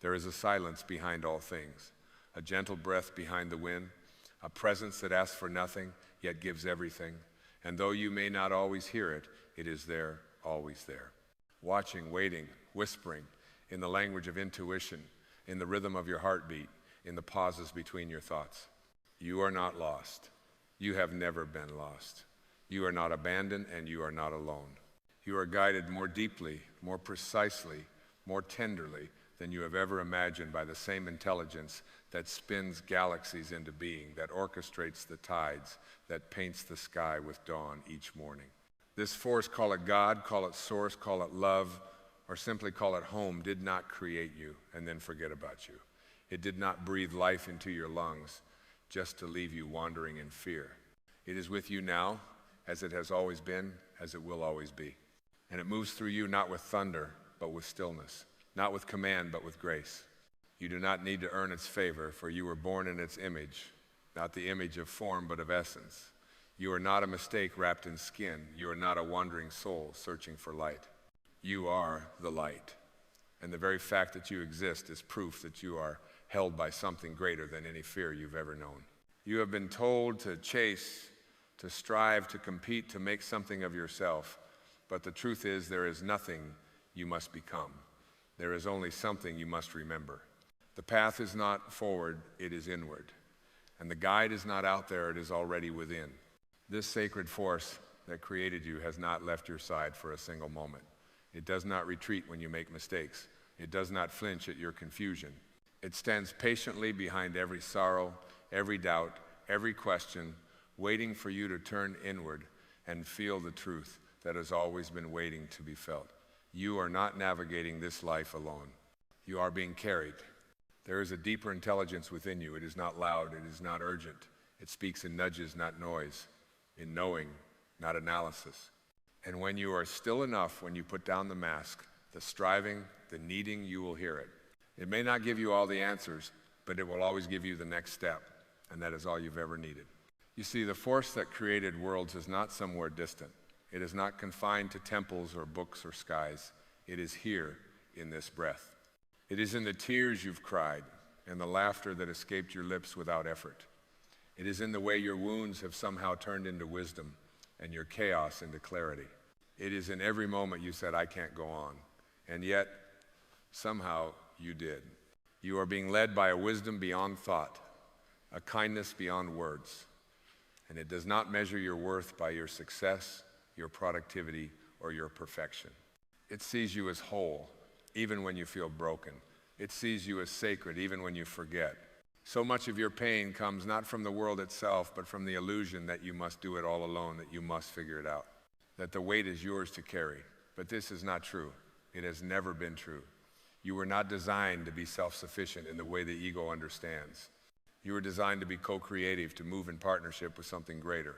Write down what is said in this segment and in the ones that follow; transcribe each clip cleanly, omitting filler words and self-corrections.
There is a silence behind all things, a gentle breath behind the wind, a presence that asks for nothing, yet gives everything. And though you may not always hear it, it is there, always there. Watching, waiting, whispering, in the language of intuition, in the rhythm of your heartbeat, in the pauses between your thoughts. You are not lost. You have never been lost. You are not abandoned, and you are not alone. You are guided more deeply, more precisely, more tenderly than you have ever imagined by the same intelligence that spins galaxies into being, that orchestrates the tides, that paints the sky with dawn each morning. This force, call it God, call it source, call it love, or simply call it home, did not create you and then forget about you. It did not breathe life into your lungs just to leave you wandering in fear. It is with you now, as it has always been, as it will always be. And it moves through you not with thunder, but with stillness, not with command, but with grace. You do not need to earn its favor, for you were born in its image, not the image of form, but of essence. You are not a mistake wrapped in skin. You are not a wandering soul searching for light. You are the light. And the very fact that you exist is proof that you are held by something greater than any fear you've ever known. You have been told to chase, to strive, to compete, to make something of yourself. But the truth is, there is nothing you must become. There is only something you must remember. The path is not forward, it is inward. And the guide is not out there, it is already within. This sacred force that created you has not left your side for a single moment. It does not retreat when you make mistakes. It does not flinch at your confusion. It stands patiently behind every sorrow, every doubt, every question, waiting for you to turn inward and feel the truth that has always been waiting to be felt. You are not navigating this life alone. You are being carried. There is a deeper intelligence within you. It is not loud, it is not urgent. It speaks in nudges, not noise, in knowing, not analysis. And when you are still enough, when you put down the mask, the striving, the needing, you will hear it. It may not give you all the answers, but it will always give you the next step, and that is all you've ever needed. You see, the force that created worlds is not somewhere distant. It is not confined to temples or books or skies. It is here in this breath. It is in the tears you've cried and the laughter that escaped your lips without effort. It is in the way your wounds have somehow turned into wisdom and your chaos into clarity. It is in every moment you said, I can't go on. And yet, somehow you did. You are being led by a wisdom beyond thought, a kindness beyond words. And it does not measure your worth by your success, your productivity, or your perfection. It sees you as whole, even when you feel broken. It sees you as sacred, even when you forget. So much of your pain comes not from the world itself, but from the illusion that you must do it all alone, that you must figure it out, that the weight is yours to carry. But this is not true. It has never been true. You were not designed to be self-sufficient in the way the ego understands. You were designed to be co-creative, to move in partnership with something greater.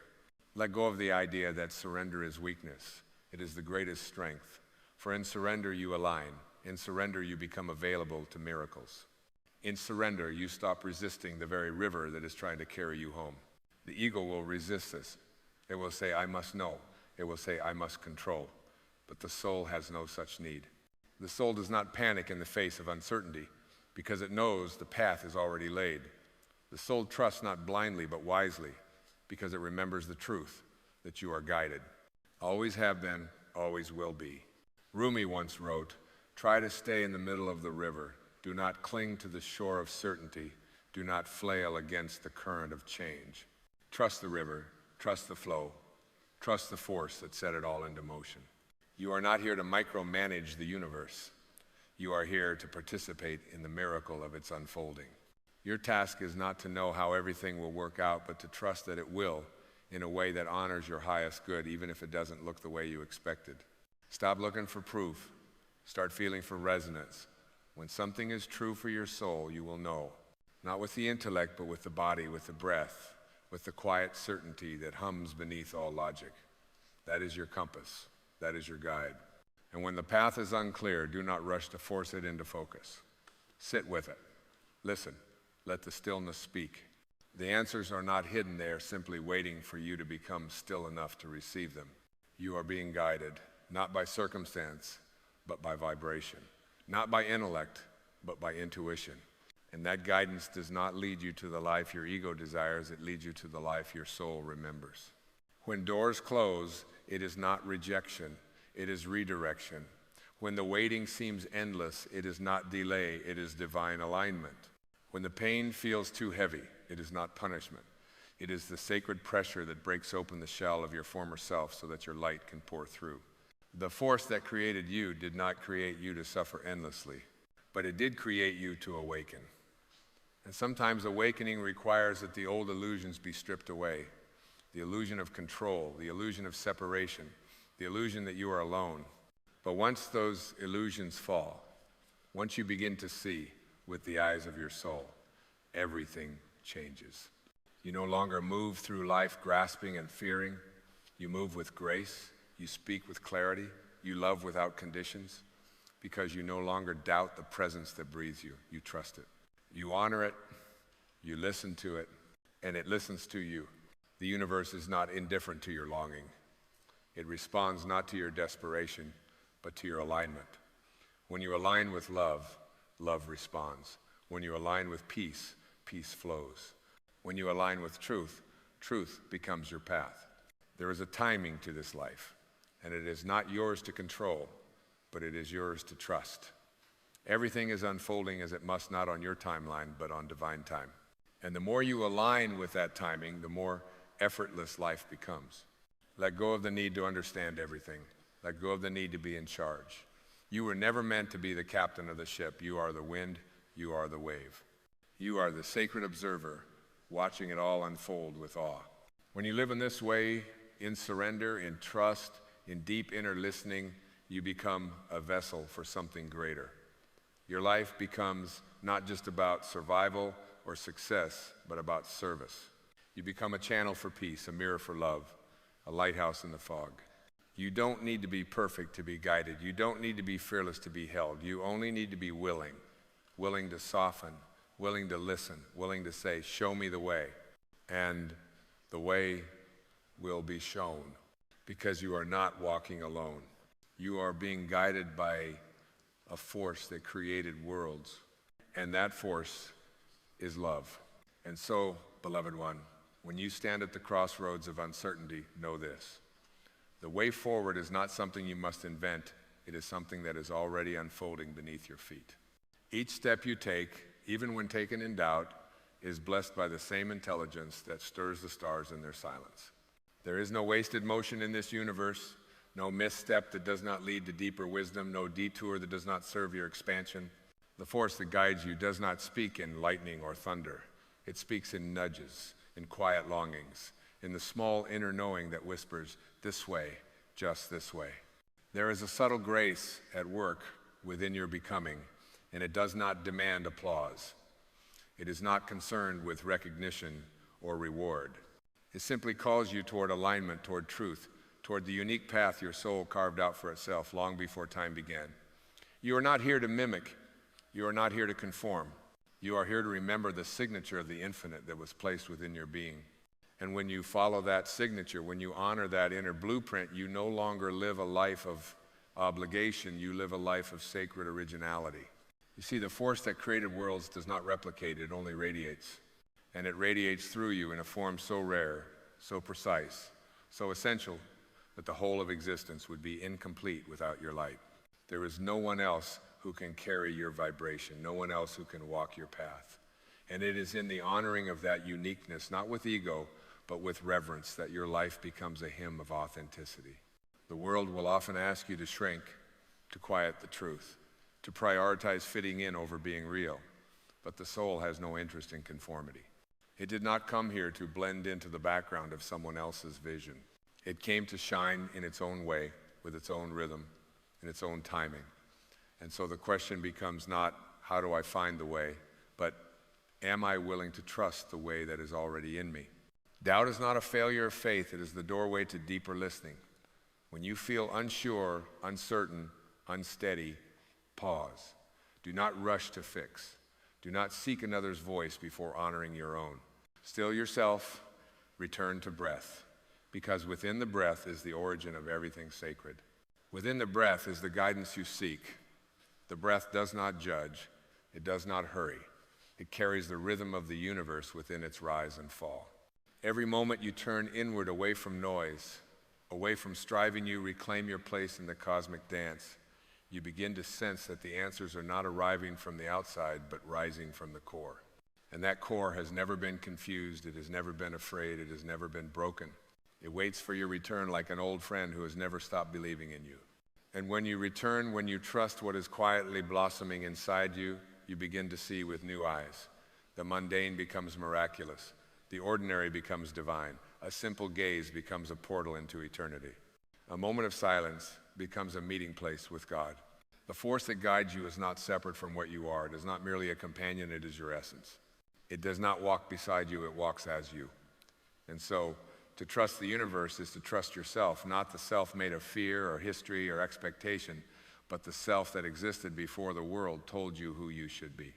Let go of the idea that surrender is weakness. It is the greatest strength. For in surrender you align. In surrender you become available to miracles. In surrender you stop resisting the very river that is trying to carry you home. The ego will resist this. It will say, I must know. It will say, I must control. But the soul has no such need. The soul does not panic in the face of uncertainty because it knows the path is already laid. The soul trusts not blindly but wisely because it remembers the truth that you are guided. Always have been, always will be. Rumi once wrote, try to stay in the middle of the river. Do not cling to the shore of certainty. Do not flail against the current of change. Trust the river, trust the flow, trust the force that set it all into motion. You are not here to micromanage the universe. You are here to participate in the miracle of its unfolding. Your task is not to know how everything will work out, but to trust that it will in a way that honors your highest good, even if it doesn't look the way you expected. Stop looking for proof. Start feeling for resonance. When something is true for your soul, you will know. Not with the intellect, but with the body, with the breath, with the quiet certainty that hums beneath all logic. That is your compass. That is your guide. And when the path is unclear, do not rush to force it into focus. Sit with it. Listen. Let the stillness speak. The answers are not hidden there, simply waiting for you to become still enough to receive them. You are being guided, not by circumstance, but by vibration. Not by intellect, but by intuition. And that guidance does not lead you to the life your ego desires, it leads you to the life your soul remembers. When doors close, it is not rejection, it is redirection. When the waiting seems endless, it is not delay, it is divine alignment. When the pain feels too heavy, it is not punishment. It is the sacred pressure that breaks open the shell of your former self so that your light can pour through. The force that created you did not create you to suffer endlessly, but it did create you to awaken. And sometimes awakening requires that the old illusions be stripped away. The illusion of control, the illusion of separation, the illusion that you are alone. But once those illusions fall, once you begin to see with the eyes of your soul, everything changes. You no longer move through life grasping and fearing. You move with grace. You speak with clarity. You love without conditions because you no longer doubt the presence that breathes you. You trust it. You honor it. You listen to it, and it listens to you. The universe is not indifferent to your longing. It responds not to your desperation, but to your alignment. When you align with love, love responds. When you align with peace, peace flows. When you align with truth, truth becomes your path. There is a timing to this life, and it is not yours to control, but it is yours to trust. Everything is unfolding as it must, not on your timeline, but on divine time. And the more you align with that timing, the more effortless life becomes. Let go of the need to understand everything. Let go of the need to be in charge. You were never meant to be the captain of the ship. You are the wind. You are the wave. You are the sacred observer, watching it all unfold with awe. When you live in this way, in surrender, in trust, in deep inner listening, you become a vessel for something greater. Your life becomes not just about survival or success, but about service. You become a channel for peace, a mirror for love, a lighthouse in the fog. You don't need to be perfect to be guided. You don't need to be fearless to be held. You only need to be willing to soften, willing to listen, willing to say, show me the way. And the way will be shown because you are not walking alone. You are being guided by a force that created worlds, and that force is love. And so, beloved one, when you stand at the crossroads of uncertainty, know this. The way forward is not something you must invent. It is something that is already unfolding beneath your feet. Each step you take, even when taken in doubt, is blessed by the same intelligence that stirs the stars in their silence. There is no wasted motion in this universe, no misstep that does not lead to deeper wisdom, no detour that does not serve your expansion. The force that guides you does not speak in lightning or thunder. It speaks in nudges, in quiet longings, in the small inner knowing that whispers, this way, just this way. There is a subtle grace at work within your becoming, and it does not demand applause. It is not concerned with recognition or reward. It simply calls you toward alignment, toward truth, toward the unique path your soul carved out for itself long before time began. You are not here to mimic. You are not here to conform. You are here to remember the signature of the infinite that was placed within your being. And when you follow that signature, when you honor that inner blueprint, you no longer live a life of obligation. You live a life of sacred originality. You see, the force that created worlds does not replicate, it only radiates. And it radiates through you in a form so rare, so precise, so essential that the whole of existence would be incomplete without your light. There is no one else who can carry your vibration, no one else who can walk your path. And it is in the honoring of that uniqueness, not with ego, but with reverence, that your life becomes a hymn of authenticity. The world will often ask you to shrink, to quiet the truth, to prioritize fitting in over being real. But the soul has no interest in conformity. It did not come here to blend into the background of someone else's vision. It came to shine in its own way, with its own rhythm, in its own timing. And so the question becomes not, how do I find the way, but am I willing to trust the way that is already in me? Doubt is not a failure of faith. It is the doorway to deeper listening. When you feel unsure, uncertain, unsteady, pause. Do not rush to fix. Do not seek another's voice before honoring your own. Still yourself, return to breath, because within the breath is the origin of everything sacred. Within the breath is the guidance you seek. The breath does not judge. It does not hurry. It carries the rhythm of the universe within its rise and fall. Every moment you turn inward away from noise, away from striving, you reclaim your place in the cosmic dance. You begin to sense that the answers are not arriving from the outside, but rising from the core. And that core has never been confused, it has never been afraid, it has never been broken. It waits for your return like an old friend who has never stopped believing in you. And when you return, when you trust what is quietly blossoming inside you, you begin to see with new eyes. The mundane becomes miraculous. The ordinary becomes divine. A simple gaze becomes a portal into eternity. A moment of silence becomes a meeting place with God. The force that guides you is not separate from what you are. It is not merely a companion, it is your essence. It does not walk beside you, it walks as you. And so, to trust the universe is to trust yourself, not the self made of fear or history or expectation, but the self that existed before the world told you who you should be.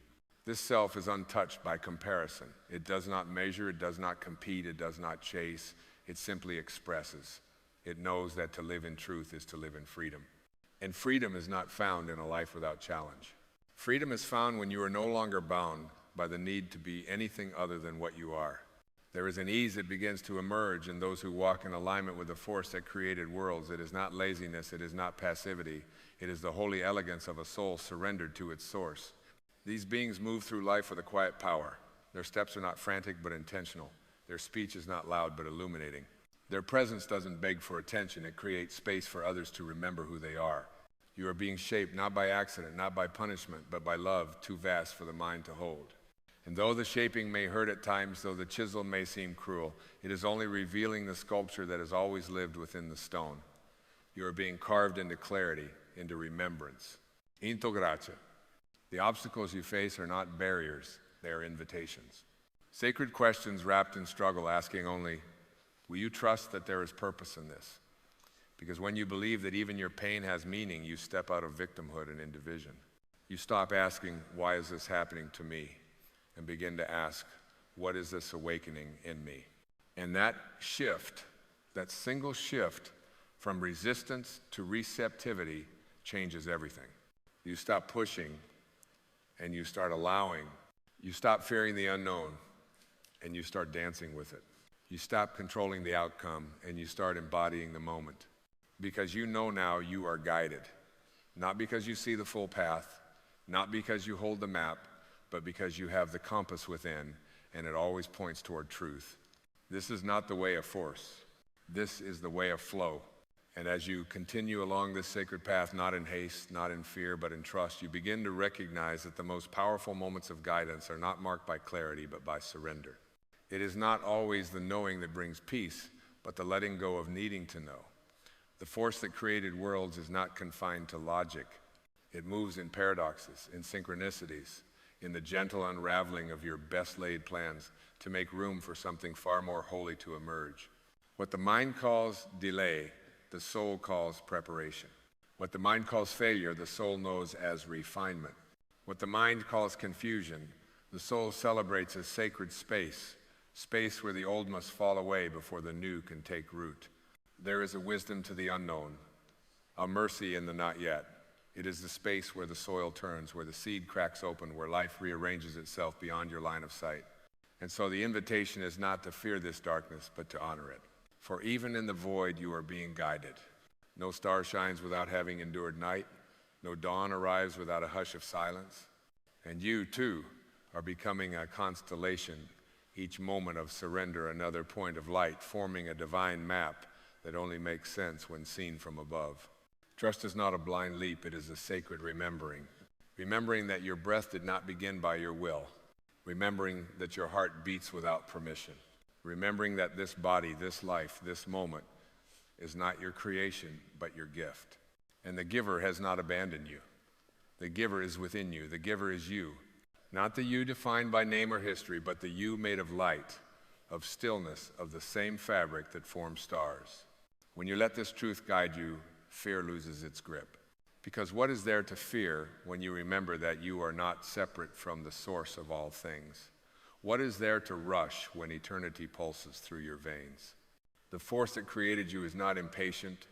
This self is untouched by comparison. It does not measure, it does not compete, it does not chase, it simply expresses. It knows that to live in truth is to live in freedom. And freedom is not found in a life without challenge. Freedom is found when you are no longer bound by the need to be anything other than what you are. There is an ease that begins to emerge in those who walk in alignment with the force that created worlds. It is not laziness, it is not passivity. It is the holy elegance of a soul surrendered to its source. These beings move through life with a quiet power. Their steps are not frantic but intentional. Their speech is not loud but illuminating. Their presence doesn't beg for attention. It creates space for others to remember who they are. You are being shaped not by accident, not by punishment, but by love too vast for the mind to hold. And though the shaping may hurt at times, though the chisel may seem cruel, it is only revealing the sculpture that has always lived within the stone. You are being carved into clarity, into remembrance. Into gracia. The obstacles you face are not barriers, they are invitations. Sacred questions wrapped in struggle, asking only, will you trust that there is purpose in this? Because when you believe that even your pain has meaning, you step out of victimhood and into vision. You stop asking, why is this happening to me? And begin to ask, what is this awakening in me? And that shift, that single shift from resistance to receptivity changes everything. You stop pushing and you start allowing. You stop fearing the unknown and you start dancing with it. You stop controlling the outcome and you start embodying the moment. Because you know now you are guided. Not because you see the full path, not because you hold the map, but because you have the compass within and it always points toward truth. This is not the way of force. This is the way of flow. And as you continue along this sacred path, not in haste, not in fear, but in trust, you begin to recognize that the most powerful moments of guidance are not marked by clarity, but by surrender. It is not always the knowing that brings peace, but the letting go of needing to know. The force that created worlds is not confined to logic. It moves in paradoxes, in synchronicities, in the gentle unraveling of your best laid plans to make room for something far more holy to emerge. What the mind calls delay, the soul calls preparation. What the mind calls failure, the soul knows as refinement. What the mind calls confusion, the soul celebrates as sacred space, space where the old must fall away before the new can take root. There is a wisdom to the unknown, a mercy in the not yet. It is the space where the soil turns, where the seed cracks open, where life rearranges itself beyond your line of sight. And so the invitation is not to fear this darkness, but to honor it. For even in the void, you are being guided. No star shines without having endured night. No dawn arrives without a hush of silence. And you, too, are becoming a constellation, each moment of surrender another point of light, forming a divine map that only makes sense when seen from above. Trust is not a blind leap, it is a sacred remembering. Remembering that your breath did not begin by your will. Remembering that your heart beats without permission. Remembering that this body, this life, this moment is not your creation, but your gift. And the giver has not abandoned you. The giver is within you. The giver is you. Not the you defined by name or history, but the you made of light, of stillness, of the same fabric that forms stars. When you let this truth guide you, fear loses its grip. Because what is there to fear when you remember that you are not separate from the source of all things? What is there to rush when eternity pulses through your veins? The force that created you is not impatient.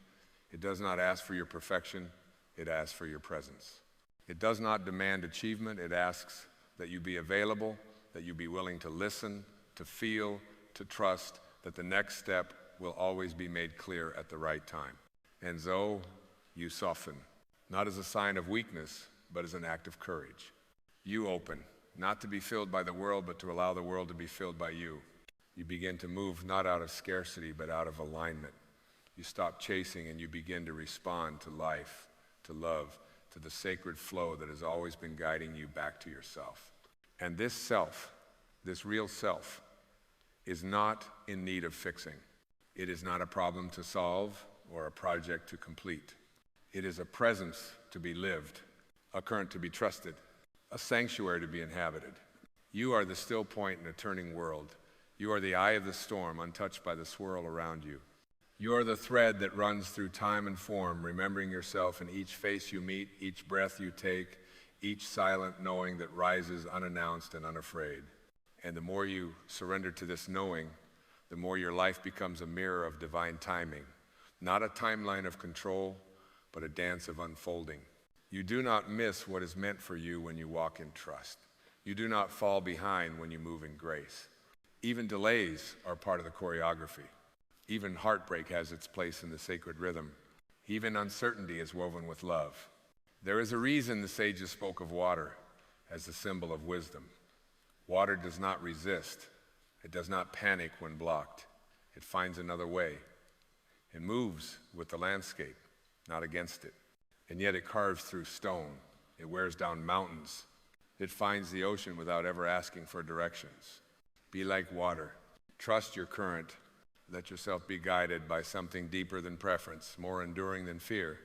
It does not ask for your perfection. It asks for your presence. It does not demand achievement. It asks that you be available, that you be willing to listen, to feel, to trust that the next step will always be made clear at the right time. And so you soften, not as a sign of weakness, but as an act of courage. You open, not to be filled by the world, but to allow the world to be filled by you. You begin to move not out of scarcity, but out of alignment. You stop chasing and you begin to respond to life, to love, to the sacred flow that has always been guiding you back to yourself. And this self, this real self, is not in need of fixing. It is not a problem to solve or a project to complete. It is a presence to be lived, a current to be trusted, a sanctuary to be inhabited. You are the still point in a turning world. You are the eye of the storm, untouched by the swirl around you. You are the thread that runs through time and form, remembering yourself in each face you meet, each breath you take, each silent knowing that rises unannounced and unafraid. And the more you surrender to this knowing, the more your life becomes a mirror of divine timing, not a timeline of control, but a dance of unfolding. You do not miss what is meant for you when you walk in trust. You do not fall behind when you move in grace. Even delays are part of the choreography. Even heartbreak has its place in the sacred rhythm. Even uncertainty is woven with love. There is a reason the sages spoke of water as the symbol of wisdom. Water does not resist. It does not panic when blocked. It finds another way. It moves with the landscape, not against it. And yet it carves through stone. It wears down mountains. It finds the ocean without ever asking for directions. Be like water. Trust your current. Let yourself be guided by something deeper than preference, more enduring than fear.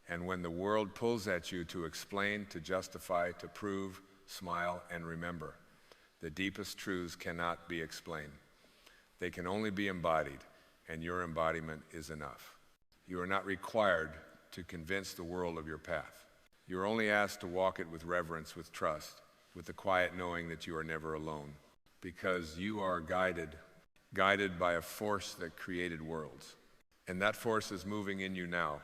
And when the world pulls at you to explain, to justify, to prove, smile, and remember, the deepest truths cannot be explained. They can only be embodied, and your embodiment is enough. You are not required to convince the world of your path. You are only asked to walk it with reverence, with trust, with the quiet knowing that you are never alone, because you are guided by a force that created worlds. And that force is moving in you now.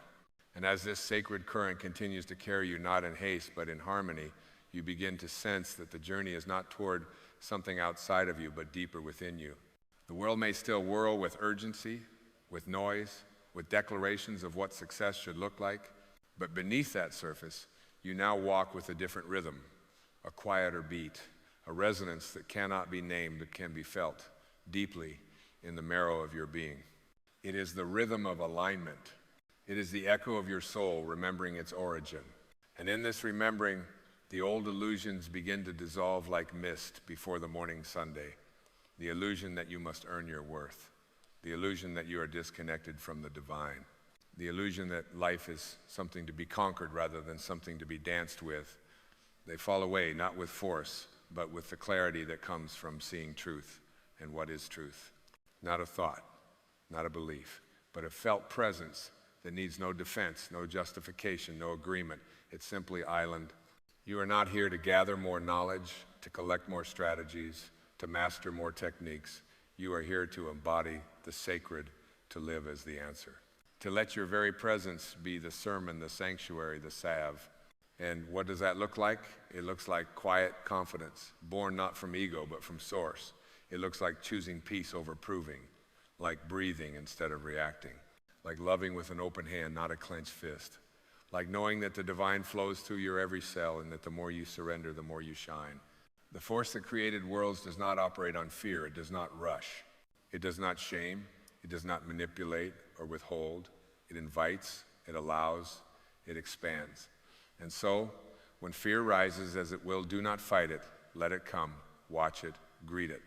And as this sacred current continues to carry you not in haste, but in harmony, you begin to sense that the journey is not toward something outside of you, but deeper within you. The world may still whirl with urgency, with noise, with declarations of what success should look like, but beneath that surface, you now walk with a different rhythm, a quieter beat, a resonance that cannot be named but can be felt deeply in the marrow of your being. It is the rhythm of alignment. It is the echo of your soul remembering its origin. And in this remembering, the old illusions begin to dissolve like mist before the morning Sunday. The illusion that you must earn your worth. The illusion that you are disconnected from the divine. The illusion that life is something to be conquered rather than something to be danced with. They fall away, not with force, but with the clarity that comes from seeing truth. And what is truth? Not a thought, not a belief, but a felt presence that needs no defense, no justification, no agreement. It's simply island. You are not here to gather more knowledge, to collect more strategies, to master more techniques. You are here to embody the sacred, to live as the answer. To let your very presence be the sermon, the sanctuary, the salve. And what does that look like? It looks like quiet confidence, born not from ego, but from source. It looks like choosing peace over proving, like breathing instead of reacting, like loving with an open hand, not a clenched fist, like knowing that the divine flows through your every cell and that the more you surrender, the more you shine. The force that created worlds does not operate on fear. It does not rush. It does not shame. It does not manipulate or withhold. It invites, it allows, it expands. And so, when fear rises, as it will, do not fight it. Let it come. Watch it. Greet it.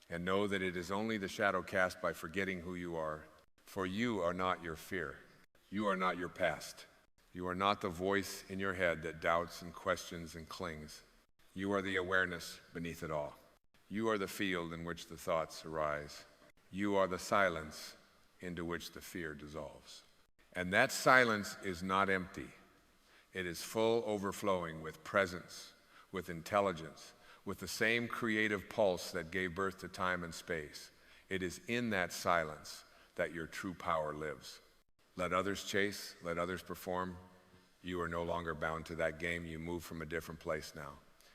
And know that it is only the shadow cast by forgetting who you are. For you are not your fear. You are not your past. You are not the voice in your head that doubts and questions and clings. You are the awareness beneath it all. You are the field in which the thoughts arise. You are the silence into which the fear dissolves. And that silence is not empty. It is full, overflowing with presence, with intelligence, with the same creative pulse that gave birth to time and space. It is in that silence that your true power lives. Let others chase, let others perform. You are no longer bound to that game. You move from a different place now.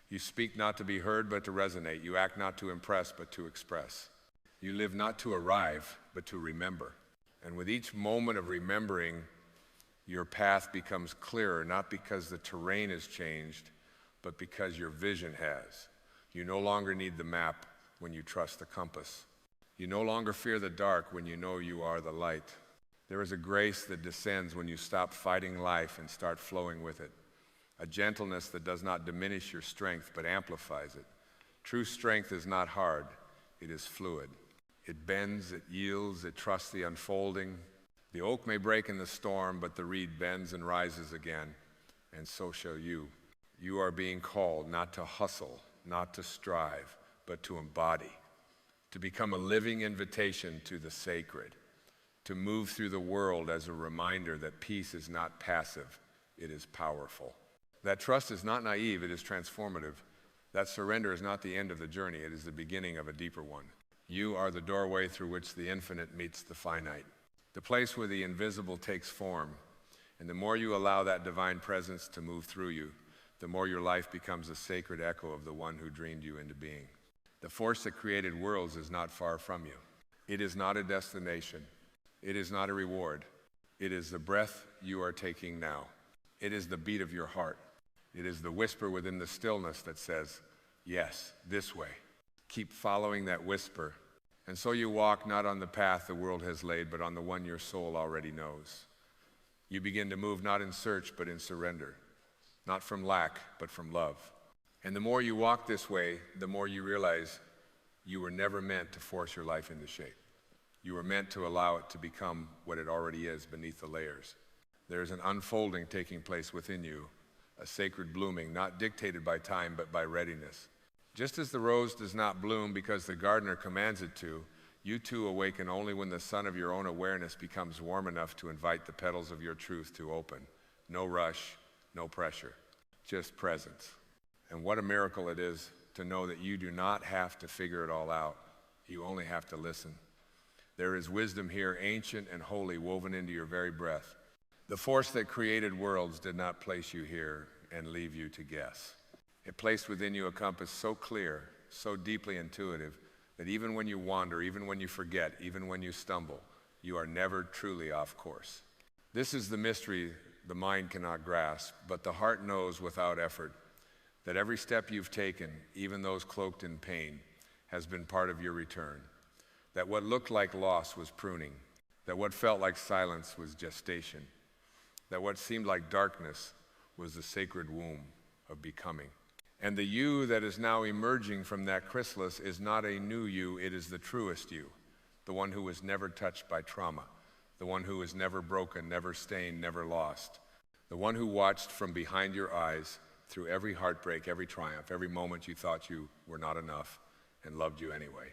You speak not to be heard, but to resonate. You act not to impress, but to express. You live not to arrive, but to remember. And with each moment of remembering, your path becomes clearer, not because the terrain has changed, but because your vision has. You no longer need the map when you trust the compass. You no longer fear the dark when you know you are the light. There is a grace that descends when you stop fighting life and start flowing with it. A gentleness that does not diminish your strength, but amplifies it. True strength is not hard, it is fluid. It bends, it yields, it trusts the unfolding. The oak may break in the storm, but the reed bends and rises again, and so shall you. You are being called not to hustle, not to strive, but to embody, to become a living invitation to the sacred, to move through the world as a reminder that peace is not passive, it is powerful. That trust is not naive, it is transformative. That surrender is not the end of the journey, it is the beginning of a deeper one. You are the doorway through which the infinite meets the finite, the place where the invisible takes form. And the more you allow that divine presence to move through you, the more your life becomes a sacred echo of the one who dreamed you into being. The force that created worlds is not far from you. It is not a destination. It is not a reward. It is the breath you are taking now. It is the beat of your heart. It is the whisper within the stillness that says, yes, this way. Keep following that whisper. And so you walk not on the path the world has laid, but on the one your soul already knows. You begin to move not in search, but in surrender. Not from lack, but from love. And the more you walk this way, the more you realize you were never meant to force your life into shape. You were meant to allow it to become what it already is beneath the layers. There is an unfolding taking place within you, a sacred blooming, not dictated by time, but by readiness. Just as the rose does not bloom because the gardener commands it to, you too awaken only when the sun of your own awareness becomes warm enough to invite the petals of your truth to open. No rush, no pressure, just presence. And what a miracle it is to know that you do not have to figure it all out. You only have to listen. There is wisdom here, ancient and holy, woven into your very breath. The force that created worlds did not place you here and leave you to guess. It placed within you a compass so clear, so deeply intuitive, that even when you wander, even when you forget, even when you stumble, you are never truly off course. This is the mystery the mind cannot grasp, but the heart knows without effort that every step you've taken, even those cloaked in pain, has been part of your return. That what looked like loss was pruning, that what felt like silence was gestation, that what seemed like darkness was the sacred womb of becoming. And the you that is now emerging from that chrysalis is not a new you, it is the truest you, the one who was never touched by trauma, the one who was never broken, never stained, never lost, the one who watched from behind your eyes through every heartbreak, every triumph, every moment you thought you were not enough and loved you anyway.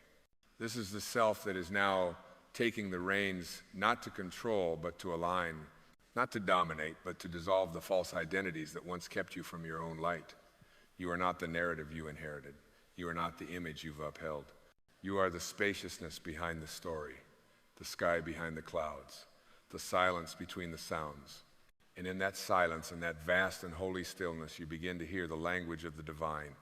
This is the self that is now taking the reins, not to control, but to align, not to dominate, but to dissolve the false identities that once kept you from your own light. You are not the narrative you inherited. You are not the image you've upheld. You are the spaciousness behind the story, the sky behind the clouds, the silence between the sounds. And in that silence, in that vast and holy stillness, you begin to hear the language of the divine.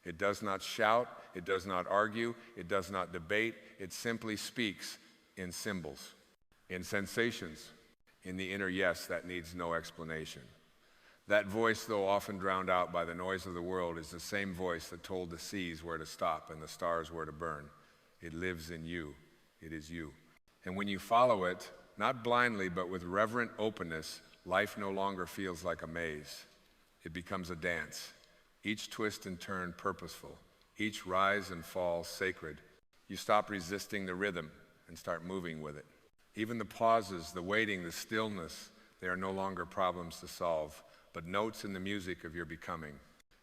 It does not shout, it does not argue, it does not debate, it simply speaks in symbols, in sensations, in the inner yes that needs no explanation. That voice, though often drowned out by the noise of the world, is the same voice that told the seas where to stop and the stars where to burn. It lives in you. It is you. And when you follow it, not blindly, but with reverent openness, life no longer feels like a maze. It becomes a dance. Each twist and turn purposeful. Each rise and fall sacred. You stop resisting the rhythm and start moving with it. Even the pauses, the waiting, the stillness, they are no longer problems to solve, but notes in the music of your becoming.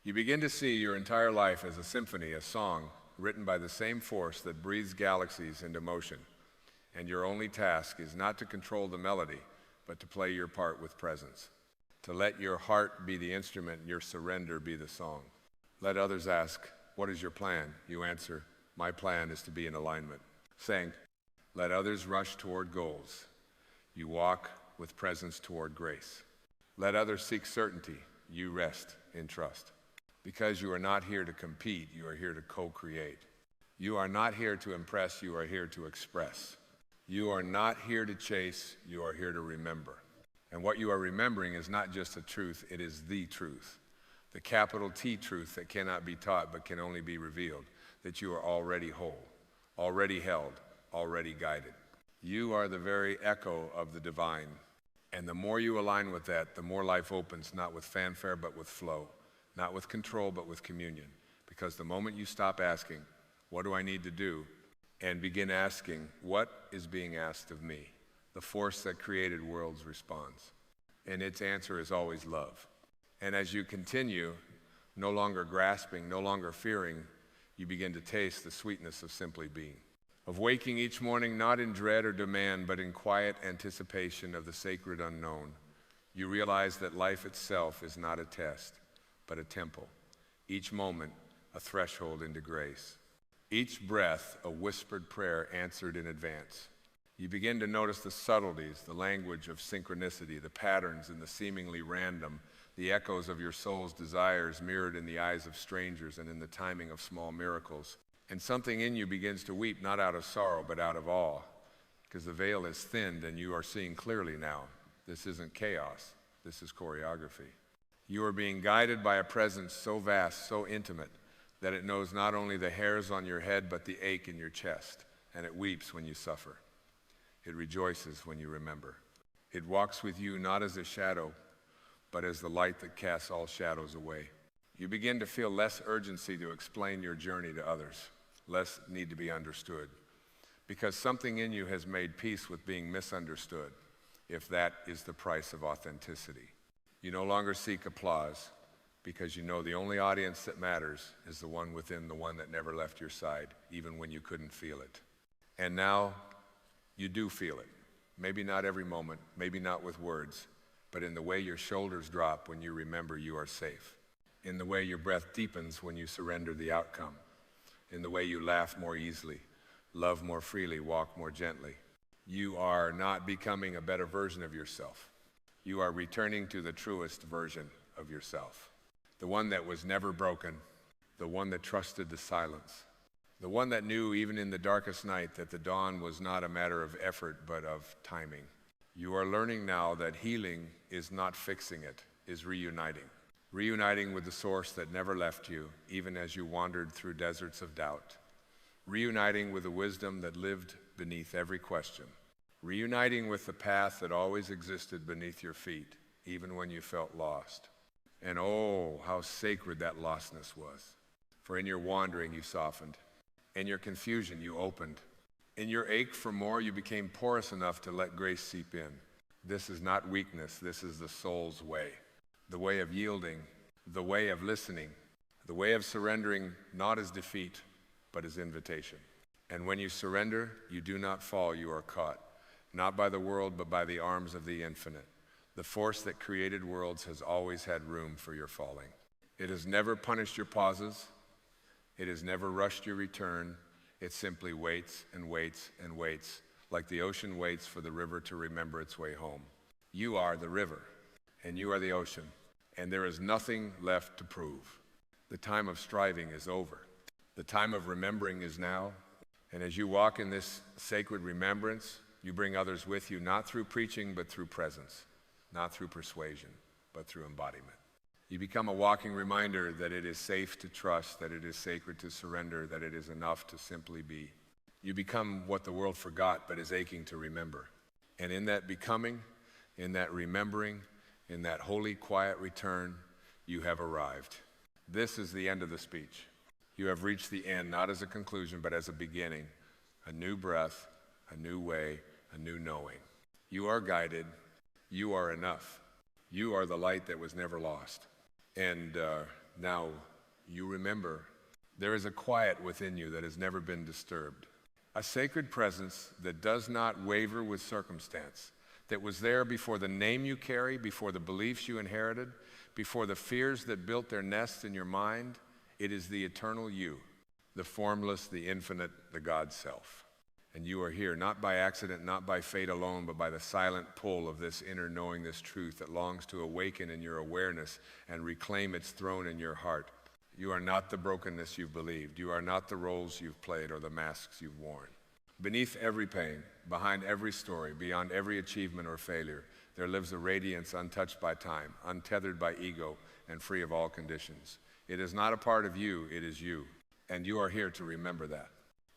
You begin to see your entire life as a symphony, a song, written by the same force that breathes galaxies into motion. And your only task is not to control the melody, but to play your part with presence. To let your heart be the instrument, your surrender be the song. Let others ask, what is your plan? You answer, my plan is to be in alignment. Saying, let others rush toward goals. You walk with presence toward grace. Let others seek certainty. You rest in trust. Because you are not here to compete, you are here to co-create. You are not here to impress, you are here to express. You are not here to chase, you are here to remember. And what you are remembering is not just a truth, it is the truth. The capital T truth that cannot be taught but can only be revealed, that you are already whole, already held, already guided. You are the very echo of the divine. And the more you align with that, the more life opens, not with fanfare but with flow, not with control but with communion. Because the moment you stop asking, what do I need to do? And begin asking, what is being asked of me? The force that created worlds responds. And its answer is always love. And as you continue, no longer grasping, no longer fearing, you begin to taste the sweetness of simply being. Of waking each morning not in dread or demand, but in quiet anticipation of the sacred unknown. You realize that life itself is not a test, but a temple. Each moment, a threshold into grace. Each breath, a whispered prayer answered in advance. You begin to notice the subtleties, the language of synchronicity, the patterns in the seemingly random, the echoes of your soul's desires mirrored in the eyes of strangers and in the timing of small miracles. And something in you begins to weep, not out of sorrow, but out of awe, because the veil is thinned and you are seeing clearly now. This isn't chaos, this is choreography. You are being guided by a presence so vast, so intimate, that it knows not only the hairs on your head, but the ache in your chest, and it weeps when you suffer. It rejoices when you remember. It walks with you not as a shadow, but as the light that casts all shadows away. You begin to feel less urgency to explain your journey to others, less need to be understood, because something in you has made peace with being misunderstood, if that is the price of authenticity. You no longer seek applause, because you know the only audience that matters is the one within the one that never left your side, even when you couldn't feel it. And now, you do feel it. Maybe not every moment, maybe not with words, but in the way your shoulders drop when you remember you are safe, in the way your breath deepens when you surrender the outcome, in the way you laugh more easily, love more freely, walk more gently. You are not becoming a better version of yourself. You are returning to the truest version of yourself, the one that was never broken, the one that trusted the silence, the one that knew even in the darkest night that the dawn was not a matter of effort but of timing. You are learning now that healing is not fixing it, is reuniting. Reuniting with the source that never left you, even as you wandered through deserts of doubt. Reuniting with the wisdom that lived beneath every question. Reuniting with the path that always existed beneath your feet, even when you felt lost. And oh, how sacred that lostness was. For in your wandering you softened. In your confusion you opened. In your ache for more you became porous enough to let grace seep in. This is not weakness, this is the soul's way. The way of yielding, the way of listening, the way of surrendering not as defeat, but as invitation. And when you surrender, you do not fall, you are caught. Not by the world, but by the arms of the infinite. The force that created worlds has always had room for your falling. It has never punished your pauses. It has never rushed your return. It simply waits and waits and waits, like the ocean waits for the river to remember its way home. You are the river, and you are the ocean, and there is nothing left to prove. The time of striving is over. The time of remembering is now. And as you walk in this sacred remembrance, you bring others with you, not through preaching, but through presence, not through persuasion, but through embodiment. You become a walking reminder that it is safe to trust, that it is sacred to surrender, that it is enough to simply be. You become what the world forgot but is aching to remember. And in that becoming, in that remembering, in that holy, quiet return, you have arrived. This is the end of the speech. You have reached the end, not as a conclusion, but as a beginning, a new breath, a new way, a new knowing. You are guided. You are enough. You are the light that was never lost. And now you remember there is a quiet within you that has never been disturbed. A sacred presence that does not waver with circumstance, that was there before the name you carry, before the beliefs you inherited, before the fears that built their nests in your mind. It is the eternal you, the formless, the infinite, the God self. And you are here, not by accident, not by fate alone, but by the silent pull of this inner knowing, this truth that longs to awaken in your awareness and reclaim its throne in your heart. You are not the brokenness you've believed. You are not the roles you've played or the masks you've worn. Beneath every pain, behind every story, beyond every achievement or failure, there lives a radiance untouched by time, untethered by ego, and free of all conditions. It is not a part of you, it is you. And you are here to remember that.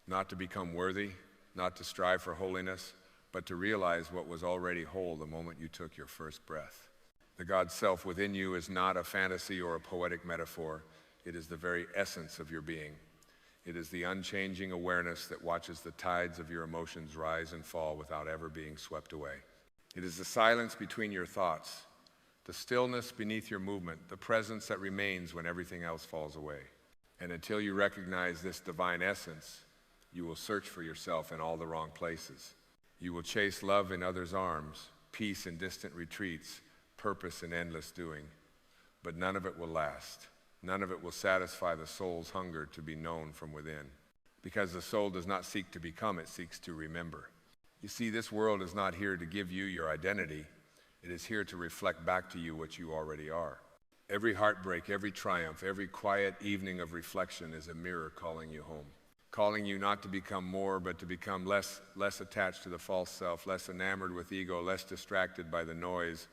Not to become worthy, not to strive for holiness, but to realize what was already whole the moment you took your first breath. The God self within you is not a fantasy or a poetic metaphor. It is the very essence of your being. It is the unchanging awareness that watches the tides of your emotions rise and fall without ever being swept away. It is the silence between your thoughts, the stillness beneath your movement, the presence that remains when everything else falls away. And until you recognize this divine essence, you will search for yourself in all the wrong places. You will chase love in others' arms, peace in distant retreats, purpose in endless doing. But none of it will last. None of it will satisfy the soul's hunger to be known from within. Because the soul does not seek to become, it seeks to remember. You see, this world is not here to give you your identity. It is here to reflect back to you what you already are. Every heartbreak, every triumph, every quiet evening of reflection is a mirror calling you home. Calling you not to become more, but to become less attached to the false self, less enamored with ego, less distracted by the noise.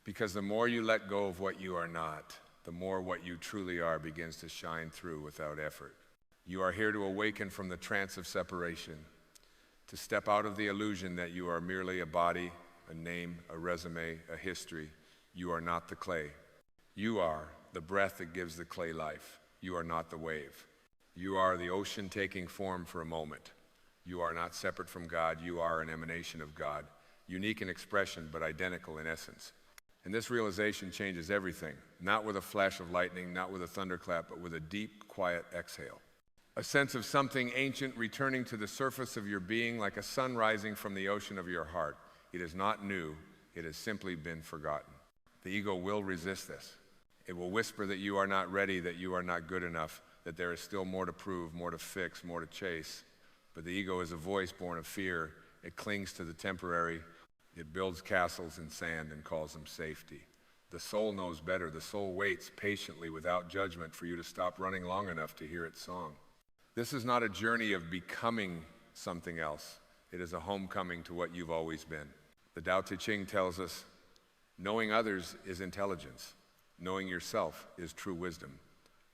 Because the more you let go of what you are not, the more what you truly are begins to shine through without effort. You are here to awaken from the trance of separation, to step out of the illusion that you are merely a body, a name, a resume, a history. You are not the clay. You are the breath that gives the clay life. You are not the wave. You are the ocean taking form for a moment. You are not separate from God. You are an emanation of God, unique in expression but identical in essence. And this realization changes everything, not with a flash of lightning, not with a thunderclap, but with a deep, quiet exhale. A sense of something ancient returning to the surface of your being like a sun rising from the ocean of your heart. It is not new. It has simply been forgotten. The ego will resist this. It will whisper that you are not ready, that you are not good enough, that there is still more to prove, more to fix, more to chase. But the ego is a voice born of fear. It clings to the temporary. It builds castles in sand and calls them safety. The soul knows better. The soul waits patiently without judgment for you to stop running long enough to hear its song. This is not a journey of becoming something else. It is a homecoming to what you've always been. The Tao Te Ching tells us, knowing others is intelligence. Knowing yourself is true wisdom.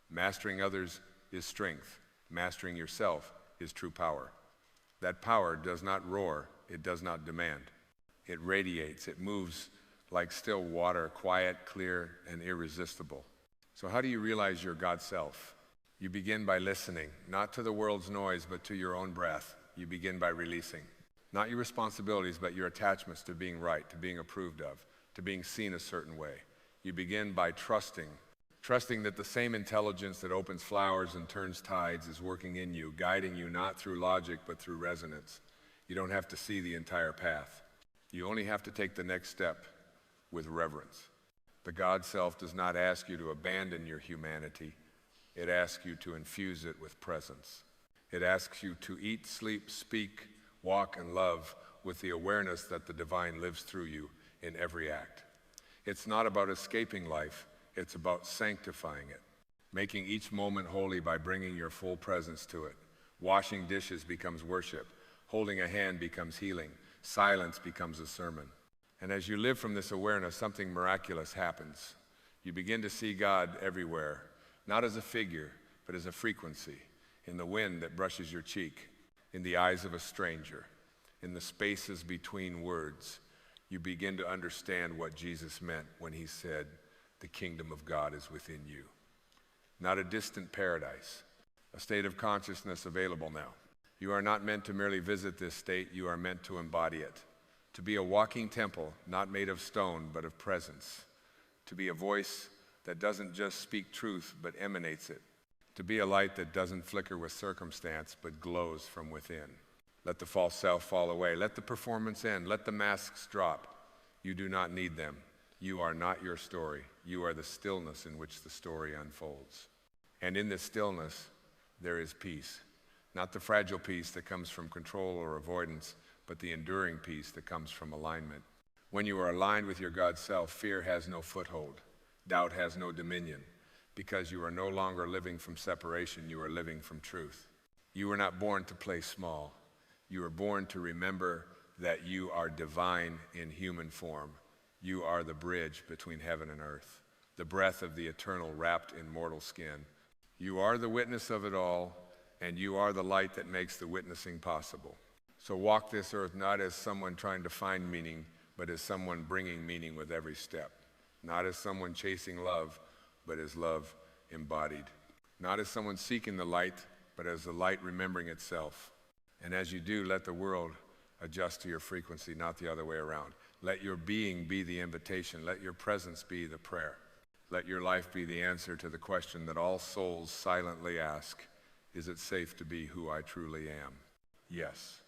Mastering others is strength. Mastering yourself is true power. That power does not roar. It does not demand. It radiates. It moves like still water, quiet, clear, and irresistible. So how do you realize your God self? You begin by listening, not to the world's noise, but to your own breath. You begin by releasing. Not your responsibilities, but your attachments to being right, to being approved of, to being seen a certain way. You begin by trusting that the same intelligence that opens flowers and turns tides is working in you, guiding you not through logic, but through resonance. You don't have to see the entire path. You only have to take the next step with reverence. The God self does not ask you to abandon your humanity. It asks you to infuse it with presence. It asks you to eat, sleep, speak, walk, and love with the awareness that the divine lives through you in every act. It's not about escaping life. It's about sanctifying it, making each moment holy by bringing your full presence to it. Washing dishes becomes worship. Holding a hand becomes healing. Silence becomes a sermon. And as you live from this awareness, something miraculous happens. You begin to see God everywhere, not as a figure, but as a frequency, in the wind that brushes your cheek, in the eyes of a stranger, in the spaces between words. You begin to understand what Jesus meant when he said, the kingdom of God is within you. Not a distant paradise, a state of consciousness available now. You are not meant to merely visit this state, you are meant to embody it. To be a walking temple, not made of stone, but of presence. To be a voice that doesn't just speak truth, but emanates it. To be a light that doesn't flicker with circumstance, but glows from within. Let the false self fall away. Let the performance end. Let the masks drop. You do not need them. You are not your story. You are the stillness in which the story unfolds. And in this stillness, there is peace. Not the fragile peace that comes from control or avoidance, but the enduring peace that comes from alignment. When you are aligned with your God self, fear has no foothold, doubt has no dominion, because you are no longer living from separation, you are living from truth. You were not born to play small. You were born to remember that you are divine in human form. You are the bridge between heaven and earth, the breath of the eternal wrapped in mortal skin. You are the witness of it all, and you are the light that makes the witnessing possible. So walk this earth not as someone trying to find meaning, but as someone bringing meaning with every step. Not as someone chasing love, but as love embodied. Not as someone seeking the light, but as the light remembering itself. And as you do, let the world adjust to your frequency, not the other way around. Let your being be the invitation. Let your presence be the prayer. Let your life be the answer to the question that all souls silently ask: is it safe to be who I truly am? Yes.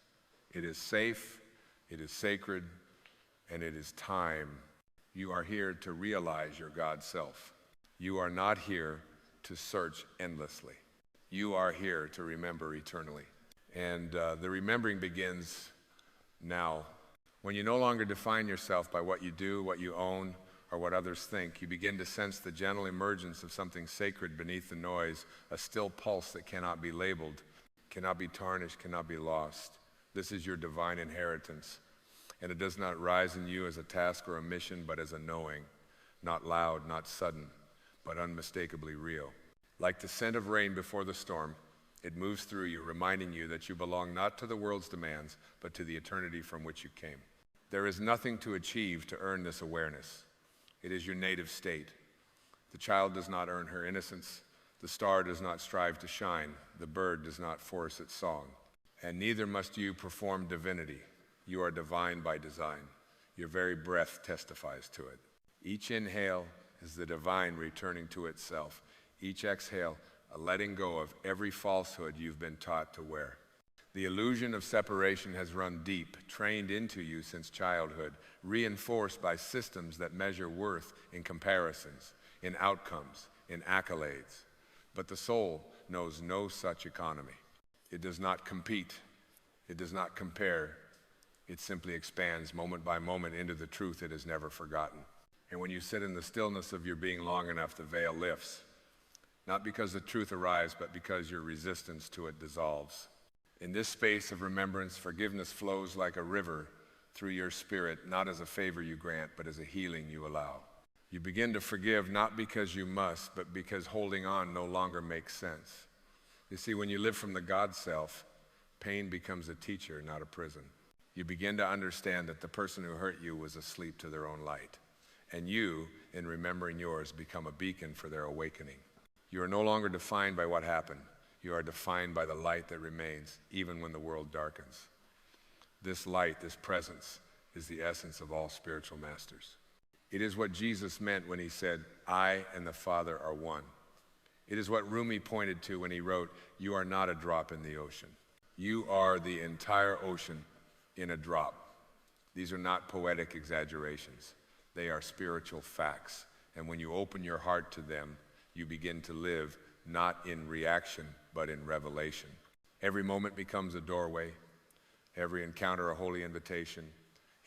It is safe, it is sacred, and it is time. You are here to realize your God self. You are not here to search endlessly. You are here to remember eternally. And the remembering begins now. When you no longer define yourself by what you do, what you own, or what others think, you begin to sense the gentle emergence of something sacred beneath the noise, a still pulse that cannot be labeled, cannot be tarnished, cannot be lost. This is your divine inheritance. And it does not rise in you as a task or a mission, but as a knowing, not loud, not sudden, but unmistakably real. Like the scent of rain before the storm, it moves through you, reminding you that you belong not to the world's demands, but to the eternity from which you came. There is nothing to achieve to earn this awareness. It is your native state. The child does not earn her innocence. The star does not strive to shine. The bird does not force its song. And neither must you perform divinity. You are divine by design. Your very breath testifies to it. Each inhale is the divine returning to itself. Each exhale, a letting go of every falsehood you've been taught to wear. The illusion of separation has run deep, trained into you since childhood, reinforced by systems that measure worth in comparisons, in outcomes, in accolades. But the soul knows no such economy. It does not compete. It does not compare. It simply expands moment by moment into the truth it has never forgotten. And when you sit in the stillness of your being long enough, the veil lifts. Not because the truth arrives, but because your resistance to it dissolves. In this space of remembrance, forgiveness flows like a river through your spirit, not as a favor you grant, but as a healing you allow. You begin to forgive not because you must, but because holding on no longer makes sense. You see, when you live from the God self, pain becomes a teacher, not a prison. You begin to understand that the person who hurt you was asleep to their own light. And you, in remembering yours, become a beacon for their awakening. You are no longer defined by what happened. You are defined by the light that remains, even when the world darkens. This light, this presence, is the essence of all spiritual masters. It is what Jesus meant when he said, "I and the Father are one." It is what Rumi pointed to when he wrote, "You are not a drop in the ocean. You are the entire ocean in a drop." These are not poetic exaggerations. They are spiritual facts. And when you open your heart to them, you begin to live not in reaction, but in revelation. Every moment becomes a doorway. Every encounter a holy invitation.